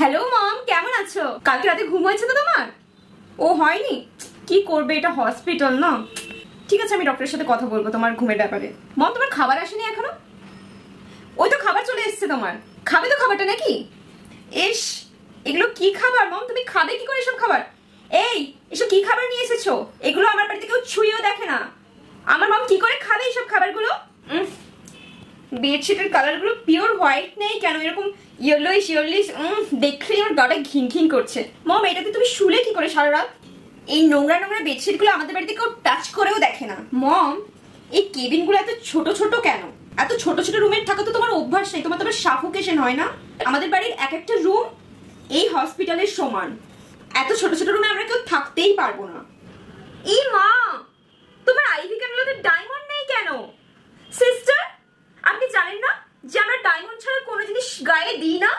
Hello মম, কেমন আছো? কালকে রাতে ঘুম হয়েছে তো তোমার? ও হয়নি? কি করবে, এটা হসপিটাল না। ঠিক আছে, আমি ডক্টরের সাথে কথা বলবো তোমার ঘুমের ব্যাপারে। মম, তোমার খাবার আসেনি এখনো? ওই তো খাবার চলে এসেছে তোমার, খাবে তো খাবারটা নাকি? ইস, এগুলো কি খাবার মম? তুমি খাবে কি করে এসব খাবার? এই, এসব কি খাবার নিয়ে এসেছো? এগুলো আমার বাড়িতে কেউ ছুঁয়েও দেখে না। আমার মম কি করে খাবে এইসব খাবারগুলো? বেডশিটের কালারগুলো পিওর হোয়াইট নেই কেন, এরকম ইয়েলোইশ ইয়েলোইশ, দেখলেই আমার গাটা ঘিন ঘিন করছে। মম, এটাতে তুমি শুলে কি করে সারা রাত? এই নোংরা নোংরা বেডশিটগুলো আমাদের বাড়িতে কেউ টাচ করেও দেখে না। মম, এই কেবিনগুলো এত ছোট ছোট কেন? এত ছোট ছোট রুমের থাকা তো তোমার অভ্যাস নেই, তোমার তো সাফোকেশন হয় না? আমাদের বাড়ির এক একটা রুম এই হসপিটালের সমান। এত ছোট ছোট রুমে আমরা কেউ থাকতেই পারবো না। এই মা, তোমার আইভি ক্যামেরাতে ডায়মন্ড নেই কেন? সিস্টার, আপনি জানেন না যে আমরা ডায়মন্ড ছাড়া কোনো জিনিস গায়ে দিই না?